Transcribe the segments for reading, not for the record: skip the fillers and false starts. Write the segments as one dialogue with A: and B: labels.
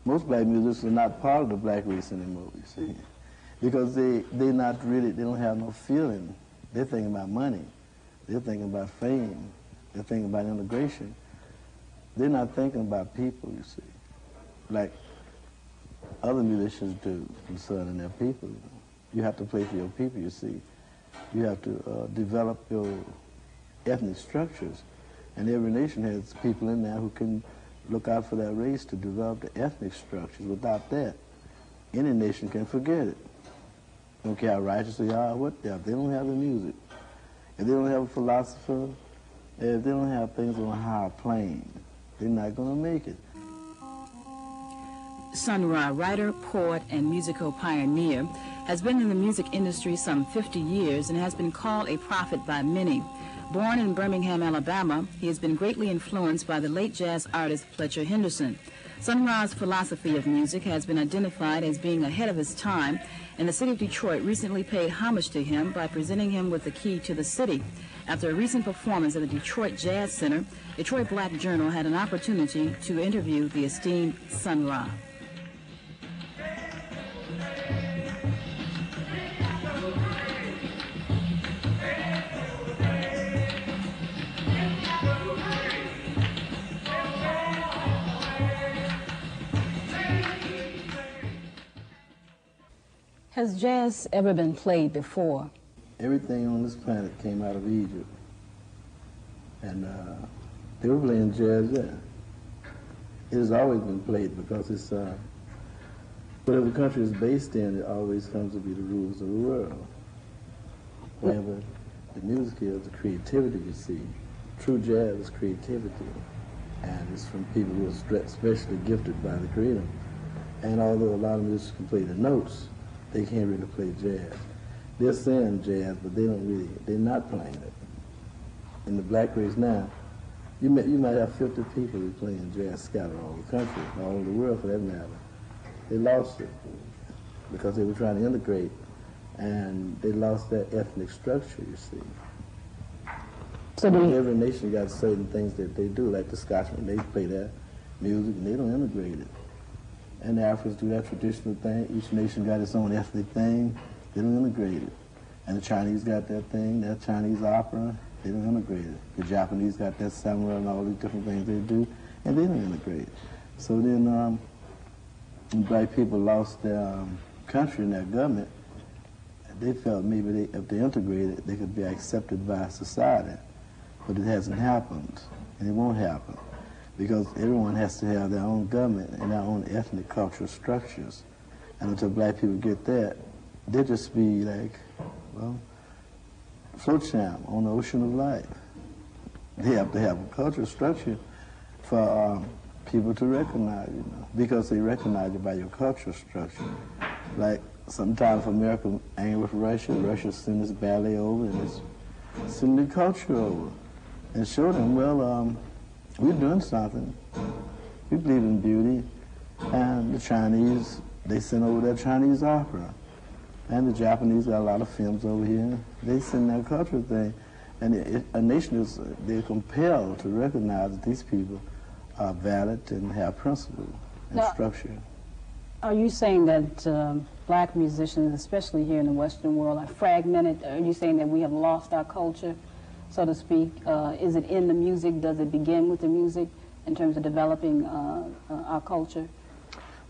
A: Most black musicians are not part of the black race anymore, you see, because they don't have no feeling. They're thinking about money. They're thinking about fame. They're thinking about integration. They're not thinking about people, you see, like other musicians do concerning their people. You have to play for your people, you see. You have to develop your ethnic structures. And every nation has people in there who can look out for that race to develop the ethnic structures. Without that, any nation can forget it. Don't care how righteous they are, what they are. If they don't have the music, if they don't have a philosopher, if they don't have things on a higher plane, they're not going to make it.
B: Sony'r Ra, writer, poet, and musical pioneer, has been in the music industry some 50 years and has been called a prophet by many. Born in Birmingham, Alabama, he has been greatly influenced by the late jazz artist Fletcher Henderson. Sony'r Ra's philosophy of music has been identified as being ahead of his time, and the city of Detroit recently paid homage to him by presenting him with the key to the city. After a recent performance at the Detroit Jazz Center, Detroit Black Journal had an opportunity to interview the esteemed Sony'r Ra. Has jazz ever been played before?
A: Everything on this planet came out of Egypt. And they were playing jazz there. It has always been played because it's, whatever the country is based in, it always comes to be the rules of the world. Wherever the music is, the creativity you see. True jazz is creativity. And it's from people who are especially gifted by the Creator. And although a lot of musicians can play the notes, they can't really play jazz. They're saying jazz, but they're not playing it. In the black race now, you might have 50 people who are playing jazz scattered all over the country, all over the world for that matter. They lost it because they were trying to integrate, and they lost their ethnic structure, you see. So every nation got certain things that they do, like the Scotchmen, they play their music and they don't integrate it. And the Africans do that traditional thing. Each nation got its own ethnic thing. They don't integrate it. And the Chinese got their thing, their Chinese opera. They don't integrate it. The Japanese got their samurai and all these different things they do, and they don't integrate it. So then when black people lost their country and their government, they felt maybe if they integrated, they could be accepted by society. But it hasn't happened, and it won't happen, because everyone has to have their own government and their own ethnic cultural structures. And until black people get that, they'll just be like, well, float champ on the ocean of life. They have to have a cultural structure for people to recognize, you know, because they recognize you by your cultural structure. Like sometimes America angry with Russia, Russia send its ballet over and it's send the culture over and show them, well, we're doing something. We believe in beauty. And the Chinese, they send over their Chinese opera. And the Japanese got a lot of films over here. They send their cultural thing. And a nation is, they're compelled to recognize that these people are valid and have principle and structure.
B: Are you saying that black musicians, especially here in the Western world, are fragmented? Are you saying that we have lost our culture, so to speak? Is it in the music? Does it begin with the music in terms of developing our culture?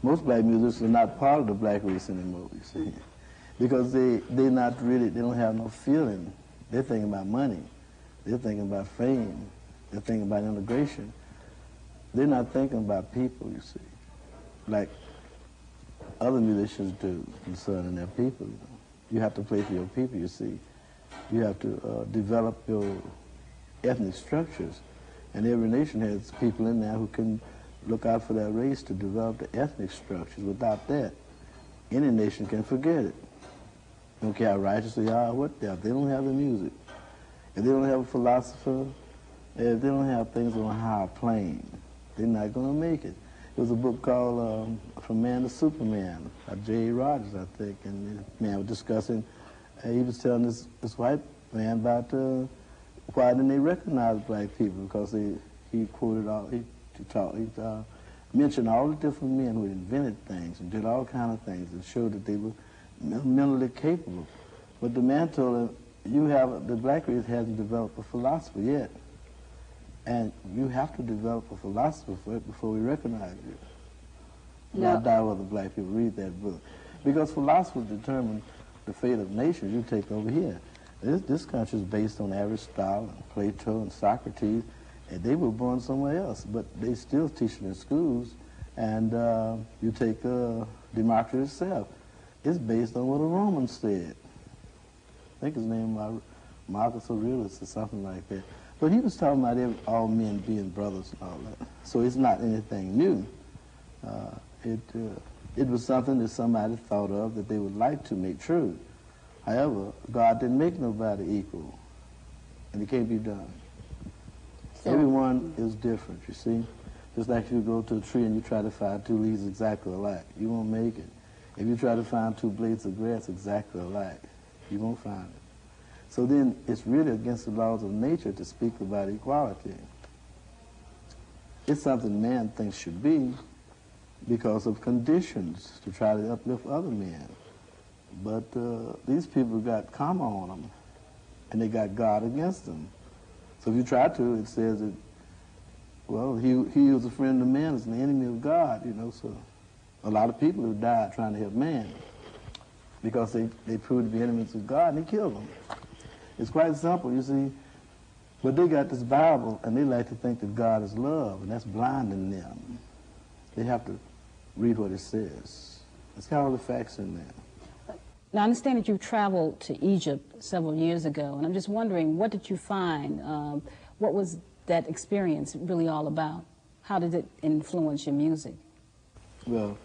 A: Most black musicians are not part of the black race anymore, you see, because they don't have no feeling. They're thinking about money. They're thinking about fame. They're thinking about integration. They're not thinking about people, you see, like other musicians do concerning their people. You know. You have to play for your people, you see. You have to develop your ethnic structures. And every nation has people in there who can look out for that race to develop the ethnic structures. Without that, any nation can forget it. Don't care how righteous they are, what they are. If they don't have the music, if they don't have a philosopher, if they don't have things on a higher plane, they're not going to make it. There was a book called From Man to Superman by J. Rogers, I think, and the man was discussing, he was telling this white man about why didn't they recognize black people, because he quoted all, he mentioned all the different men who invented things and did all kind of things and showed that they were mentally capable. But the man told him, the black race hasn't developed a philosopher yet. And you have to develop a philosopher for it before we recognize you. No. I doubt whether black people read that book. Because philosophers determine the fate of nations. You take over here. This country is based on Aristotle and Plato and Socrates, and they were born somewhere else, but they still teach it in schools. And you take democracy itself. It's based on what the Romans said. I think his name was Marcus Aurelius or something like that. But he was talking about all men being brothers and all that. So it's not anything new. It was something that somebody thought of that they would like to make true. However, God didn't make nobody equal, and it can't be done. So, everyone is different, you see? Just like if you go to a tree and you try to find two leaves exactly alike, you won't make it. If you try to find two blades of grass exactly alike, you won't find it. So then it's really against the laws of nature to speak about equality. It's something man thinks should be because of conditions to try to uplift other men. But these people got karma on them, and they got God against them. So if you try to, it says that, well, he who is a friend of man is an enemy of God, you know. So a lot of people have died trying to help man because they proved to be enemies of God, and he killed them. It's quite simple, you see. But they got this Bible, and they like to think that God is love, and that's blinding them. They have to read what it says. It's got all the facts in there.
C: Now, I understand that you traveled to Egypt several years ago, and I'm just wondering, what did you find? What was that experience really all about? How did it influence your music?
A: Well,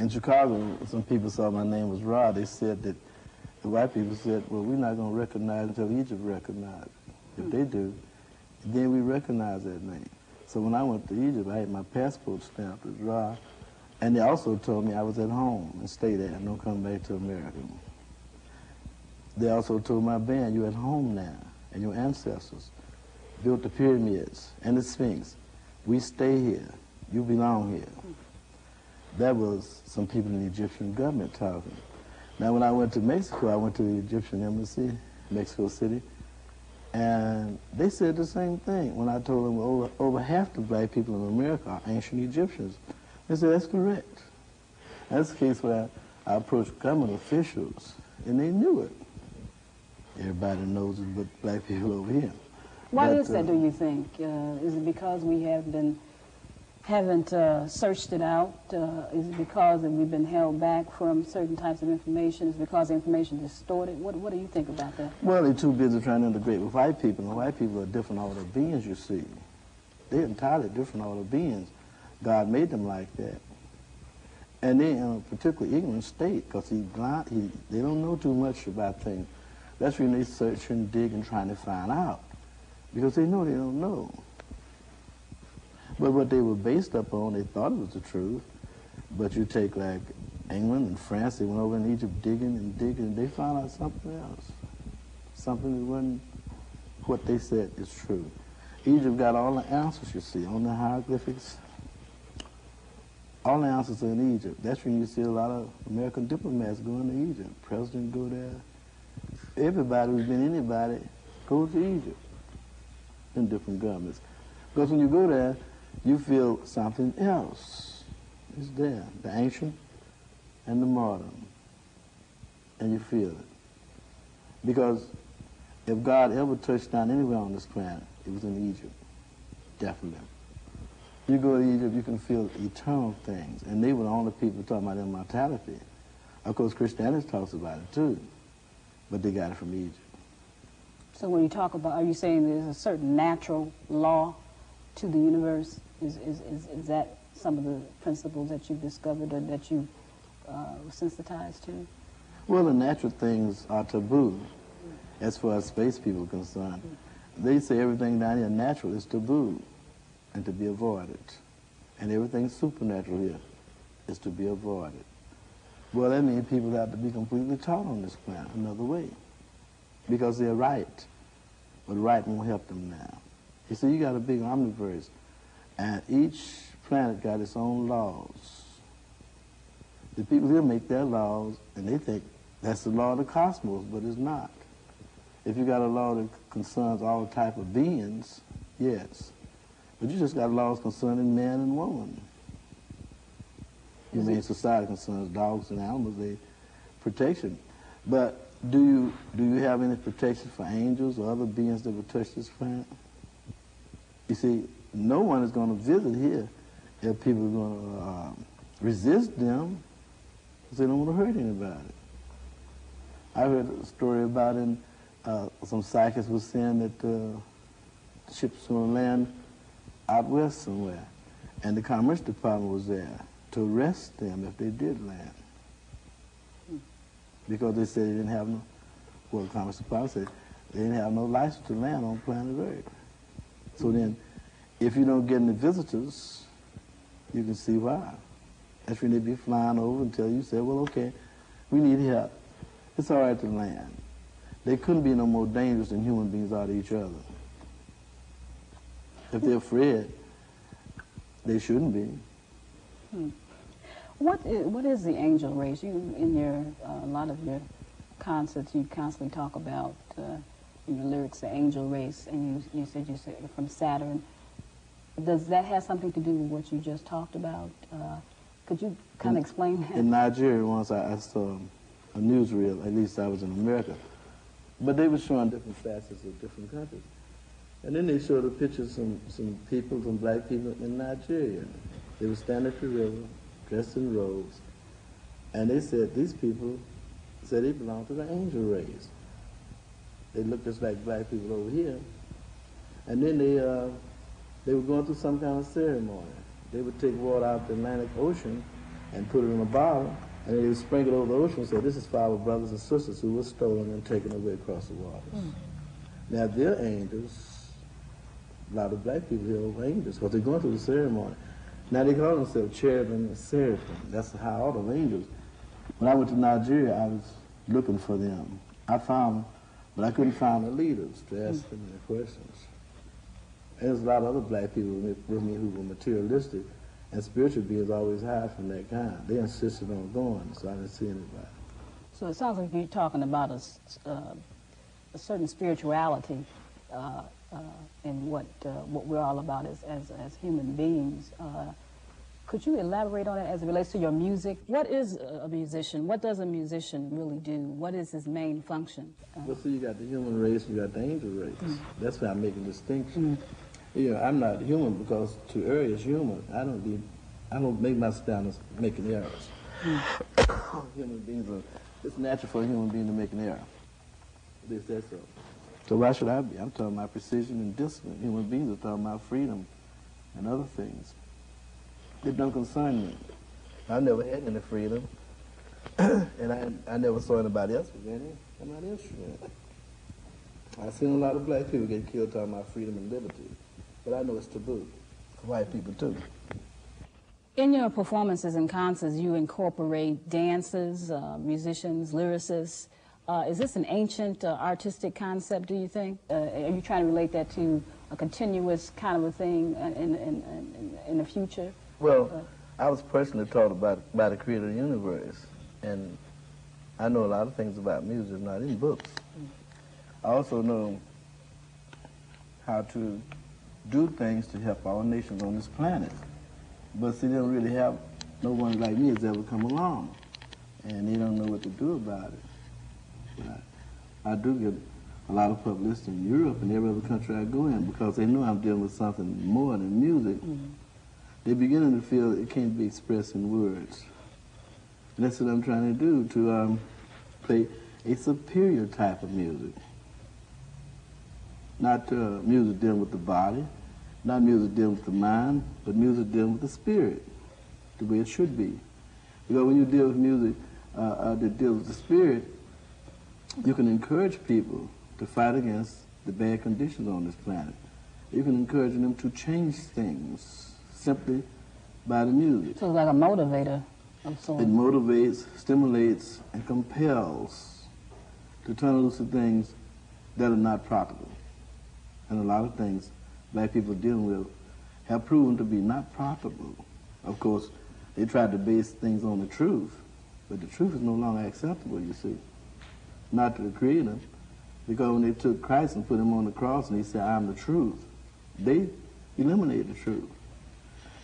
A: in Chicago, some people saw my name was Ra. They said that, the white people said, well, we're not going to recognize until Egypt recognizes it. If they do, then we recognize that name. So when I went to Egypt, I had my passport stamped as Ra, and they also told me I was at home and stay there and don't come back to America. They also told my band, you're at home now, and your ancestors built the pyramids and the Sphinx. We stay here. You belong here. That was some people in the Egyptian government talking. Now, when I went to Mexico, I went to the Egyptian embassy, Mexico City, and they said the same thing. When I told them over half the black people in America are ancient Egyptians, they said, that's correct. That's the case where I approached government officials, and they knew it. Everybody knows it but black people over here.
C: Why is that, do you think? Is it because we haven't searched it out? Is it because we've been held back from certain types of information? Is it because the information is distorted? What do you think about that?
A: Well, they're too busy trying to integrate with white people, and white people are different order beings, you see. They're entirely different order beings. God made them like that. And they're in a particularly ignorant state because they don't know too much about things. That's when they search and dig and trying to find out because they know they don't know. But what they were based upon, they thought it was the truth. But you take like England and France, they went over in Egypt digging and digging, and they found out something else. Something that wasn't what they said is true. Egypt got all the answers, you see, on the hieroglyphics. All the answers are in Egypt. That's when you see a lot of American diplomats going to Egypt. President go there. Everybody who's been anybody goes to Egypt in different governments. Because when you go there, you feel something else. It's there, the ancient and the modern. And you feel it. Because if God ever touched down anywhere on this planet, it was in Egypt. Definitely. You go to Egypt, you can feel eternal things. And they were the only people talking about immortality. Of course, Christianity talks about it too. But they got it from Egypt.
C: So when you talk about, are you saying there's a certain natural law to the universe? Is that some of the principles that you've discovered or that you sensitized to?
A: Well, the natural things are taboo as far as space people are concerned. They say everything down here natural is taboo and to be avoided. And everything supernatural here is to be avoided. Well, that means people have to be completely taught on this planet another way because they're right, but right won't help them now. You see, you got a big omniverse, and each planet got its own laws. The people here make their laws, and they think that's the law of the cosmos, but it's not. If you got a law that concerns all type of beings, yes. But you just got laws concerning man and woman. Humane society concerns dogs and animals, they protection. But do you have any protection for angels or other beings that would touch this planet? You see, no one is going to visit here if people are going to resist them, because they don't want to hurt anybody. I heard a story about some psychics were saying that ships were going to land out west somewhere, and the Commerce Department was there to arrest them if they did land. Because they said they didn't have no, well, the Commerce Department said they didn't have no license to land on planet Earth. So then, if you don't get any visitors, you can see why. That's when they'd be flying over until you say, well, okay, we need help. It's all right to land. They couldn't be no more dangerous than human beings are to each other. If they're afraid, they shouldn't be.
C: What is the angel race? You, in your a lot of your concerts, you constantly talk about in your lyrics the angel race, and you said you're from Saturn. Does that have something to do with what you just talked about? Could you kind of explain that?
A: In Nigeria, once I saw a newsreel. At least I was in America, but they were showing different facets of different countries. And then they showed a picture of some people, some black people in Nigeria. They were standing at the river, dressed in robes, and they said these people said they belonged to the angel race. They looked just like black people over here. And then they were going through some kind of ceremony. They would take water out of the Atlantic Ocean and put it in a bottle, and they would sprinkle it over the ocean and say, this is for our brothers and sisters who were stolen and taken away across the waters. Now, they're angels. A lot of black people here are angels because they're going through the ceremony. Now, they call themselves cherubim and seraphim. That's how all the angels. When I went to Nigeria, I was looking for them. I found them, but I couldn't find the leaders to ask them any questions. And there's a lot of other black people with me who were materialistic, and spiritual beings always hide from that kind. They insisted on going, so I didn't see anybody.
C: So it sounds like you're talking about a certain spirituality in what we're all about as human beings. Could you elaborate on that as it relates to your music? What is a musician? What does a musician really do? What is his main function?
A: Well, see, you got the human race, you got the angel race. That's why I'm making a distinction. You know, I'm not human because to err is human. I don't make myself down as making errors. Human beings it's natural for a human being to make an error. They said so. So why should I be? I'm talking about precision and discipline. Human beings are talking about freedom and other things. It don't concern me. I never had any freedom, and I never saw anybody else with any. I'm not interested. I've seen a lot of black people get killed talking about freedom and liberty, but I know it's taboo for white people too.
C: In your performances and concerts, you incorporate dancers, musicians, lyricists. Is this an ancient artistic concept, do you think? Are you trying to relate that to a continuous kind of a thing in the future?
A: Well, I was personally taught about the creator of the universe, and I know a lot of things about music, not in books. I also know how to do things to help all nations on this planet. But see, they don't really have, no one like me has ever come along, and they don't know what to do about it. But I do get a lot of publicity in Europe and every other country I go in because they know I'm dealing with something more than music. They're beginning to feel it can't be expressed in words. And that's what I'm trying to do, to play a superior type of music. Not music dealing with the body, not music dealing with the mind, but music dealing with the spirit, the way it should be. Because when you deal with music that deals with the spirit, you can encourage people to fight against the bad conditions on this planet. You can encourage them to change things simply by the music.
C: So it's like a motivator of sorts.
A: It motivates, stimulates, and compels to turn loose to things that are not profitable. And a lot of things black people are dealing with have proven to be not profitable. Of course, they tried to base things on the truth, but the truth is no longer acceptable, you see, not to the Creator, because when they took Christ and put him on the cross and he said, I'm the truth, they eliminated the truth.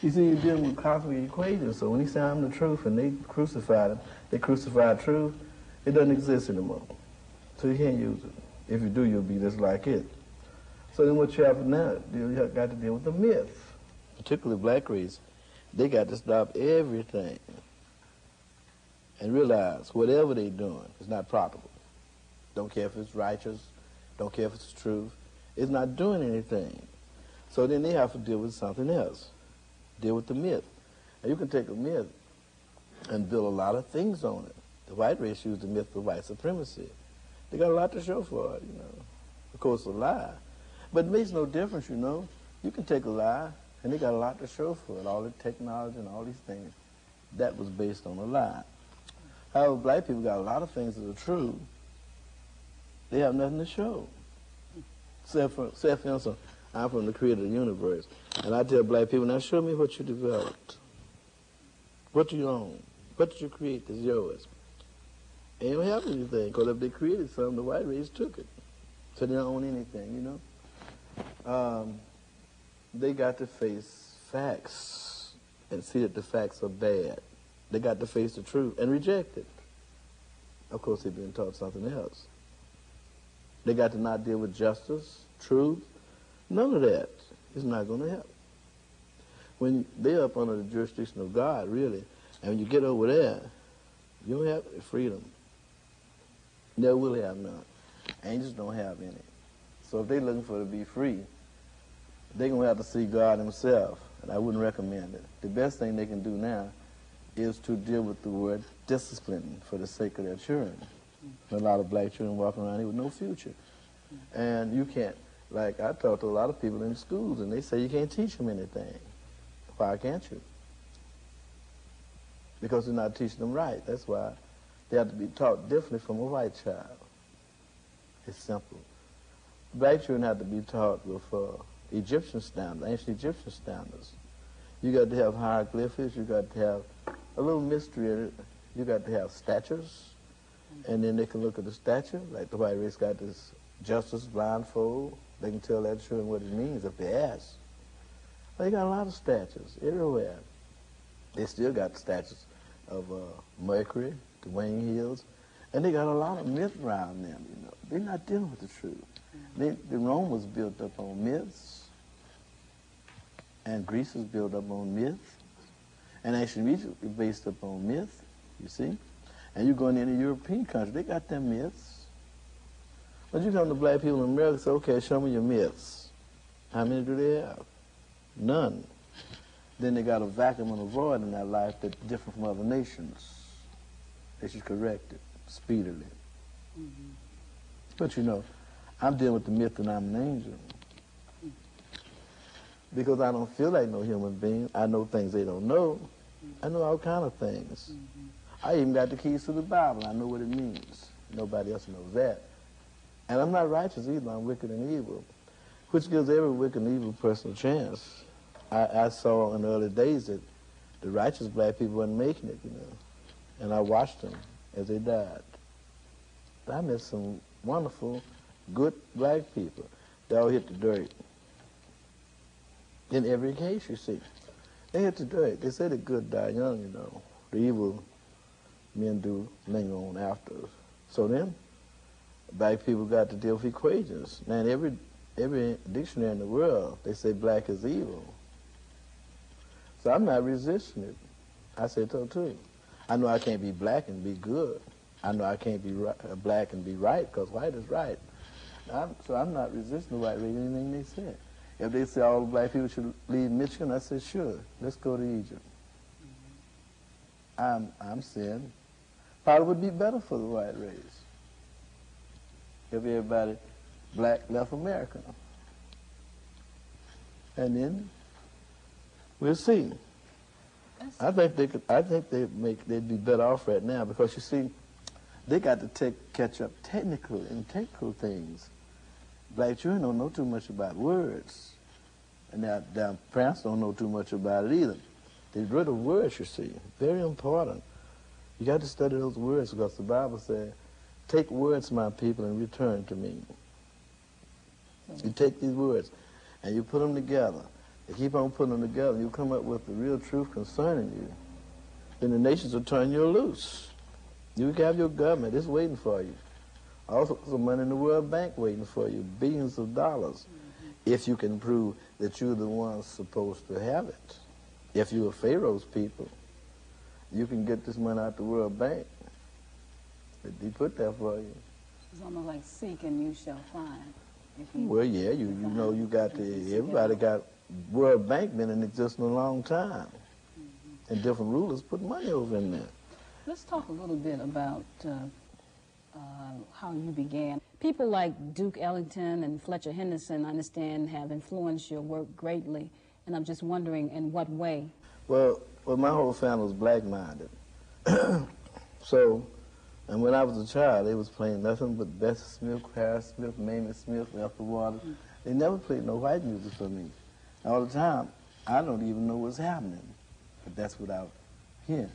A: You see, you're dealing with cosmic equations, so when he said, I'm the truth, and they crucified him, they crucified truth, it doesn't exist anymore. So you can't use it. If you do, you'll be just like it. So then what you have now, you have got to deal with the myth, particularly black race. They got to stop everything and realize whatever they're doing is not profitable. Don't care if it's righteous, don't care if it's truth. It's not doing anything. So then they have to deal with something else. Deal with the myth. And you can take a myth and build a lot of things on it. The white race used the myth of white supremacy. They got a lot to show for it, you know. Of course, a lie. But it makes no difference, you know. You can take a lie, and they got a lot to show for it. All the technology and all these things, that was based on a lie. However, black people got a lot of things that are true. They have nothing to show. Say for instance, I'm from the Creator of the universe, and I tell black people, now show me what you developed. What do you own? What did you create that's yours? They don't have anything, because if they created something, the white race took it. So they don't own anything, you know? They got to face facts and see that the facts are bad. They got to face the truth and reject it. Of course, they've been taught something else. They got to not deal with justice, truth, none of that. It's not going to help. When they're up under the jurisdiction of God, really, and when you get over there, you don't have freedom. Never will have none. Angels don't have any. So if they're looking for to be free, they're going to have to see God himself, and I wouldn't recommend it. The best thing they can do now is to deal with the word discipline for the sake of their children. A lot of black children walking around here with no future. And you can't, like I talk to a lot of people in schools, and they say you can't teach them anything. Why can't you? Because they're not teaching them right. That's why they have to be taught differently from a white child. It's simple. Black children have to be taught with Egyptian standards, ancient Egyptian standards. You got to have hieroglyphics, you got to have a little mystery in it. You got to have statues, and then they can look at the statue, like the white race got this justice blindfold. They can tell their children what it means if they ask. They got a lot of statues everywhere. They still got statues of Mercury, the wing hills, and they got a lot of myth around them, you know. They're not dealing with the truth. The Rome was built up on myths, and Greece was built up on myth, and actually Egypt is based upon myth, you see. And you go in any European country, they got their myths. But you come to black people in America and say, okay, show me your myths. How many do they have? None. Then they got a vacuum and a void in their life that's different from other nations. They should correct it speedily. Mm-hmm. But you know, I'm dealing with the myth that I'm an angel. Because I don't feel like no human being. I know things they don't know. I know all kind of things. I even got the keys to the Bible. I know what it means. Nobody else knows that. And I'm not righteous either. I'm wicked and evil, which gives every wicked and evil person a chance. I saw in the early days that the righteous black people wasn't making it, you know. And I watched them as they died. I met some wonderful, good black people. They all hit the dirt. In every case, you see. They hit the dirt. They say the good die young, you know. The evil men do linger on after. So then, black people got to deal with equations. Now, in every dictionary in the world, they say black is evil. So I'm not resisting it. I said so too. I know I can't be black and be good. I know I can't be black and be right, because white is right. So I'm not resisting the white race, anything they said. If they say all the black people should leave Michigan, I said, sure, let's go to Egypt. I'm saying probably would be better for the white race if everybody black left America. And then we'll see. I think they'd be better off right now, because you see, they got to catch up technical things. Black children don't know too much about words. And now parents don't know too much about it either. They read the words, you see, very important. You got to study those words because the Bible says, take words, my people, and return to me. You take these words and you put them together. You keep on putting them together, and you come up with the real truth concerning you. Then the nations will turn you loose. You have your government, it's waiting for you. Also, some money in the World Bank waiting for you, billions of dollars, if you can prove that you're the ones supposed to have it. If you're Pharaoh's people, you can get this money out the World Bank. They put that for you.
C: It's almost like seek and you shall find.
A: Well, yeah, you know, you got everybody got World Bank been in existence a long time. And different rulers put money over in there.
C: Let's talk a little bit about how you began. People like Duke Ellington and Fletcher Henderson, I understand, have influenced your work greatly, and I'm just wondering in what way.
A: Well, my whole family was black-minded. So, and when I was a child, they was playing nothing but Bessie Smith, Harris Smith, Mamie Smith, Ethel Waters. They never played no white music for me. All the time, I don't even know what's happening, but that's what I hear.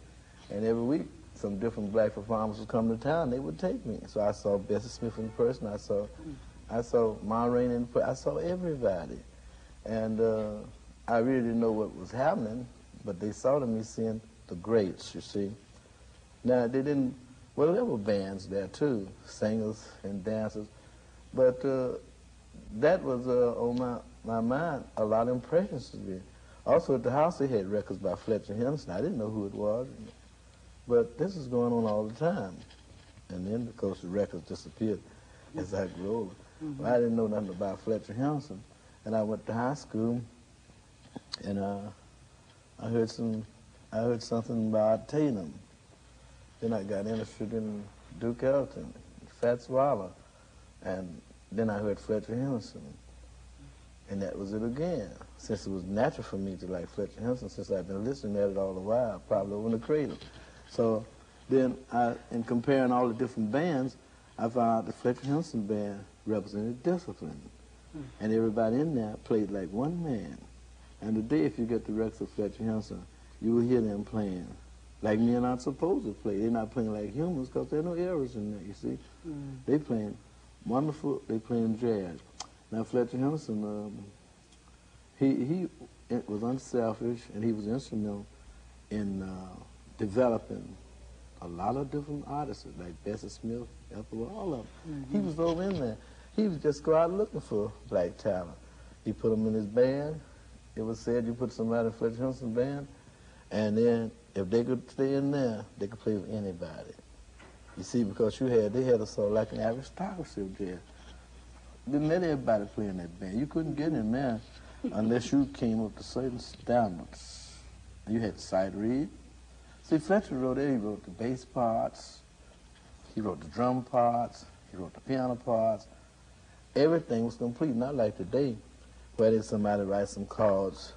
A: And every week, some different black performers would come to town, they would take me. So I saw Bessie Smith in person, I saw Ma Rainey in person, I saw everybody. And I really didn't know what was happening, but they saw to me seeing the greats, you see. Now, they didn't, well, there were bands there too, singers and dancers, but that was on my mind, a lot of impressions to me. Also at the house, they had records by Fletcher Henderson. I didn't know who it was. But this is going on all the time. And then, of course, the records disappeared as I grew older. But I didn't know nothing about Fletcher Henderson. And I went to high school, and I heard something about Tatum. Then I got interested in Duke Ellington, Fats Waller, and then I heard Fletcher Henderson. And that was it again. Since it was natural for me to like Fletcher Henderson, since I've been listening at it all the while, probably over in the cradle. So then, in comparing all the different bands, I found out the Fletcher Henderson band represented discipline. And everybody in there played like one man. And today, if you get the records of Fletcher Henderson, you will hear them playing like men aren't supposed to play. They're not playing like humans because there are no errors in there, you see. They playing wonderful, they playing jazz. Now, Fletcher Henderson, he was unselfish, and he was instrumental in developing a lot of different artists, like Bessie Smith, Ethel, all of them. He was over in there. He would just go out looking for black talent. He put them in his band. It was said you put somebody in Fletcher Henderson band, and then if they could stay in there, they could play with anybody. You see, because they had a sort of like an aristocracy of jazz. Didn't let everybody play in that band. You couldn't get in there unless you came up to certain standards. You had to sight read. See, Fletcher wrote it. He wrote the bass parts. He wrote the drum parts. He wrote the piano parts. Everything was complete, not like today, where there's somebody write some chords,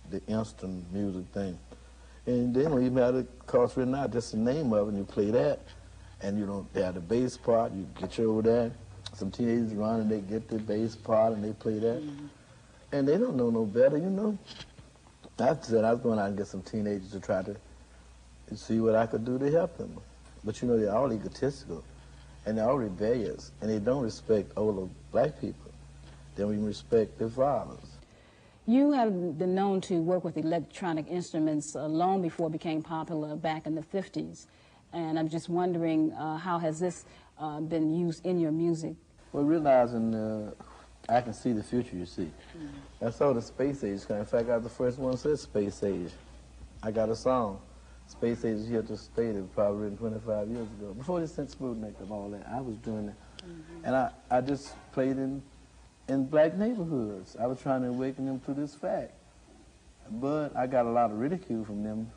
A: the instant music thing. And they don't even have the chords written out, just the name of it, and you play that. And you don't have the bass part, you get you over there. Some teenagers run and they get the bass part and they play that. And they don't know no better, you know. I said I was going out and get some teenagers to try to see what I could do to help them. But you know, they're all egotistical and they're all rebellious and they don't respect older black people. They don't even respect their fathers.
C: You have been known to work with electronic instruments long before it became popular back in the 50s. And I'm just wondering, how has this been used in your music?
A: Well, realizing I can see the future, you see. I saw the space age coming. In fact, I was the first one that said space age. I got a song. Space age is here to stay. It was probably written 25 years ago. Before they sent Sputnik and all that, I was doing that. And I just played in black neighborhoods. I was trying to awaken them to this fact. But I got a lot of ridicule from them.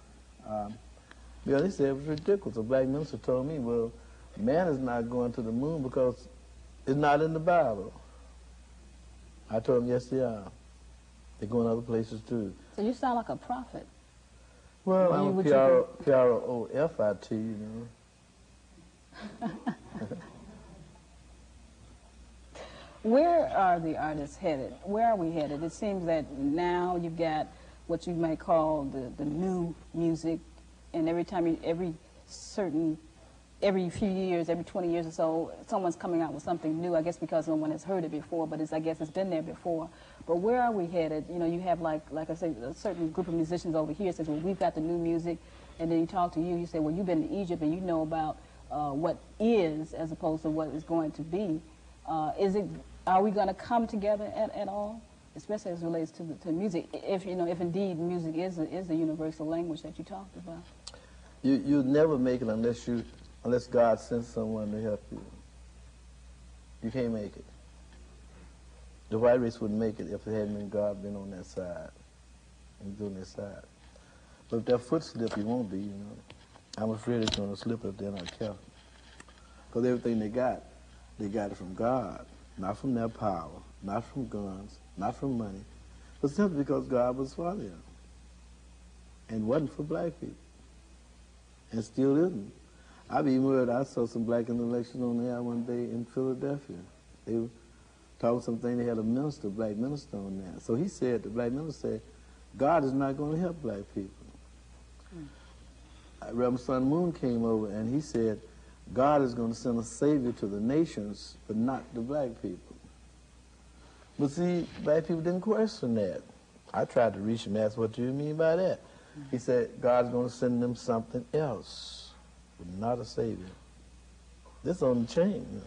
A: Yeah, they said it was ridiculous. A black minister told me, well, man is not going to the moon because it's not in the Bible. I told them, yes, they are. They're going other places, too.
C: So you sound like a prophet.
A: Well, I'm a P-R-O-F-I-T, you know.
C: Where are the artists headed? Where are we headed? It seems that now you've got what you might call the new music, and every few years, every 20 years or so, someone's coming out with something new, I guess because no one has heard it before, but I guess it's been there before. But where are we headed? You know, you have, like I say, a certain group of musicians over here says, well, we've got the new music, and then you talk to you say, well, you've been to Egypt and you know about what is as opposed to what is going to be. Are we going to come together at all, especially as it relates to music, if indeed music is the universal language that you talked about?
A: You'll never make it unless God sends someone to help you. You can't make it. The white race wouldn't make it if it hadn't been God been on their side. He's on their side. But if their foot slip, he won't be, you know. I'm afraid it's going to slip if they're not careful. Because everything they got it from God, not from their power, not from guns, not from money, but simply because God was for them and wasn't for black people, and still isn't. I saw some black intellectuals on the air one day in Philadelphia. They were talking something, they had a black minister on there. So he said, the black minister said, God is not going to help black people. Reverend Son Moon came over and he said, God is going to send a savior to the nations, but not the black people. But see, black people didn't question that. I tried to reach him and ask, what do you mean by that? He said, God's going to send them something else, but not a savior. This on the chain, you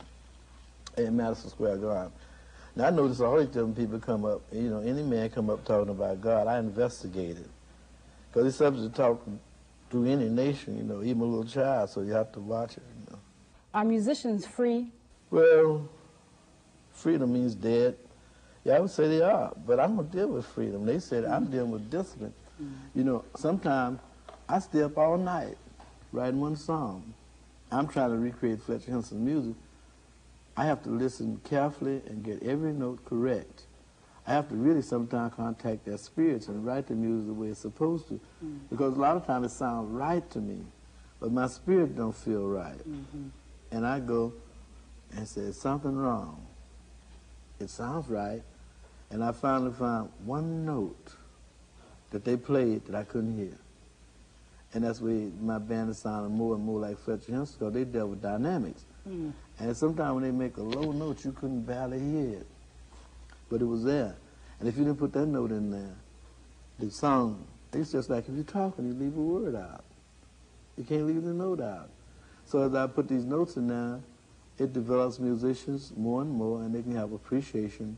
A: know, in Madison Square Garden. Now, I notice all these different people come up, you know, any man come up talking about God, I investigated. Because it's subject to talk through any nation, you know, even a little child, so you have to watch it, you know.
C: Are musicians free?
A: Well, freedom means dead. Yeah, I would say they are, but I don't deal with freedom. They said I'm dealing with discipline. You know, sometimes I stay up all night writing one song. I'm trying to recreate Fletcher Henson's music. I have to listen carefully and get every note correct. I have to really sometimes contact their spirits and write the music the way it's supposed to, because a lot of times it sounds right to me, but my spirit don't feel right. And I go and say, "There's something wrong. It sounds right." And I finally found one note that they played that I couldn't hear. And that's where my band is sounding more and more like Fletcher Henson, because they dealt with dynamics. And sometimes when they make a low note, you couldn't barely hear it. But it was there. And if you didn't put that note in there, the song, it's just like if you're talking, you leave a word out. You can't leave the note out. So as I put these notes in there, it develops musicians more and more, and they can have appreciation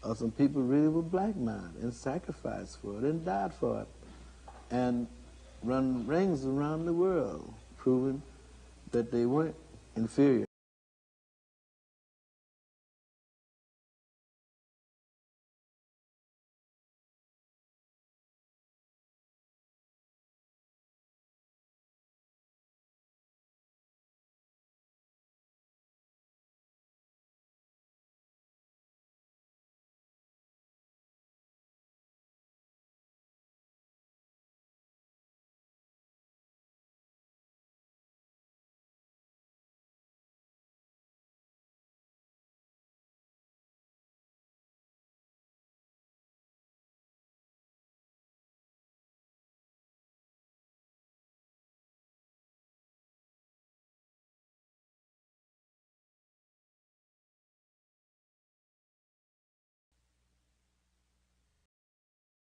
A: of some people really were black-minded and sacrificed for it and died for it and run rings around the world, proving that they weren't inferior.